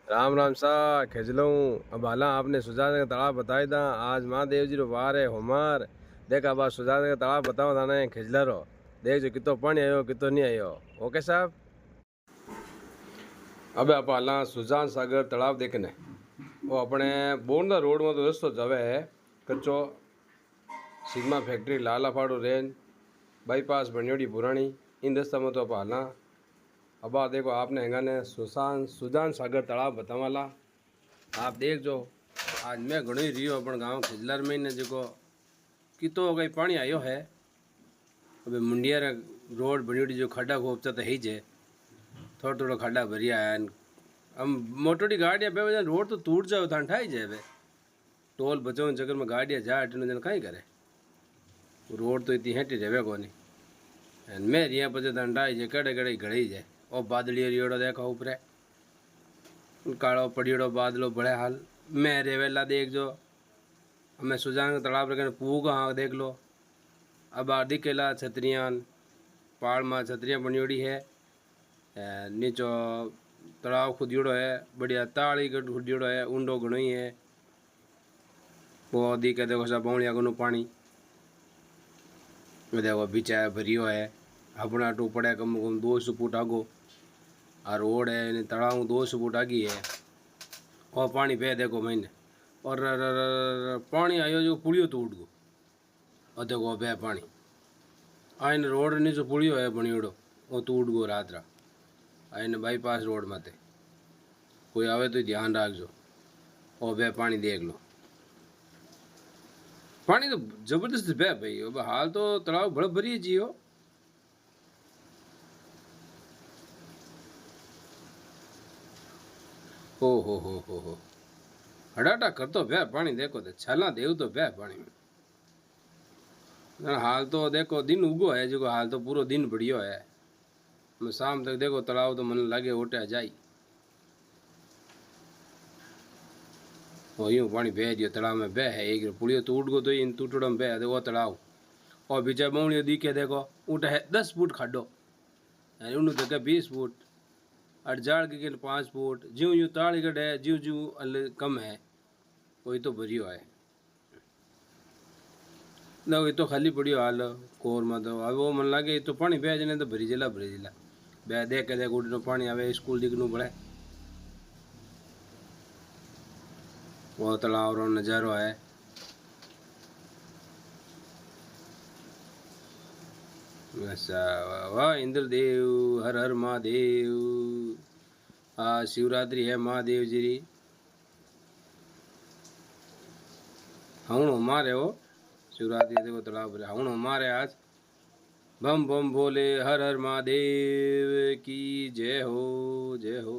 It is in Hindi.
राम राम सा खेजलूँ। अब हालां आपने सुजान का तालाब बताई था। आज महादेव जी रो वार है होमर। देखा बा सुजान का तालाब बताओ थाने खेजला रो। देख जो कितो पानी आयो कितो नहीं आयो। ओके साहब। अब आप हालां सुजान सागर तालाब देखने वो अपने बोरना रोड में तो रस्तो जावे है कच्चो सिग्मा फैक्ट्री लाला फाड़ो रेन बाईपास बनियोड़ी पुरानी इन रास्ता में तो आप हालां अब देखो आपने हैंगा सुजान सागर तालाब बतावाला आप देख जो आज मैं घणो ही रियो अपन गाँव खिजलर में ने जो कितो कई पानी आयो है। अब मुंडिया रोड बनियोड़ी जो खड्डा खोपता तो ही जे थोड़ा थोड़ा खड्डा भरिया है। हम मोटोड़ी गाड़ियाँ पे रोड तो टूट जाओ था ठाई जाए टोल बचो चक्कर में गाड़ियाँ जा अटन जन कहीं करे रोड तो इतनी हेटी रहे को नहीं मैं रिया पचे ढाई जाए कड़े कड़े घड़ी जाए और बादली रियोड़ो देखो ऊपर कालो पड़ियोड़ो बादलो बड़े हाल मैं रेवेला देख जो हमें सुजान तालाब रखे पूग हाँ देख लो। अब आदि केला छतरियान पहाड़ में छतरियाँ बनियोड़ी है नीचो तालाब खुदियोड़ो है बढ़िया ताली गढ़ खुदियोड़ो है ऊंडो घणो ही है वो आदि के देखो सब बौड़िया को पानी देखो बिचा भरियो है अपना टू पड़े कम कम 200 फुट आगो आ रोड है तालाब 200 फुट आगी है और पानी पे देखो मैंने और पानी आयो जो पुलियो टूट गो और देखो बे पानी आइन रोड नीचो पुलियो है बनियोड़ो वो टूट गो रात रा आइन बाईपास रोड माते कोई आवे तो ध्यान रखजो और बे पानी देख लो पानी तो जबरदस्त बे भाई अब हाल तो तालाब बड़ा भरी जियो हो हड़ाटा करतो बे पानी देखो तो छाला देव तो बे पानी में हाल तो देखो दिन उगो है जो हाल तो पूरा दिन बढ़ियो है मैं शाम तक देखो तालाब तो मन लगे उठा जाई और यूँ पानी बह दियो तालाब में बह है एक पुलियो टूट गो तो इन टूटड़ो में बह वो तालाब और बीचा बौड़ियो दिखे देखो उठा है 10 फुट खाडो उन्होंने देखे 20 फुट और जाड़ के 5 फुट ज्यों यूँ ताली गढ़ है ज्यों ज्यों कम है वही तो भरियो है ना ये तो खाली पड़ियो हाल कोर में तो अब वो मन लगे तो पानी बह जाने तो भरी जिला बह देख के देख उठनो पानी आवे स्कूल दिखनू पड़े वो तालाब रो नज़ारो है वाह इंद्रदेव हर हर महादेव आज शिवरात्रि है महादेव जी री हूँ मारे हो शिवरात्रि देखो तालाब हूँ मारे आज बम बम भोले हर हर महादेव की जय हो जय हो।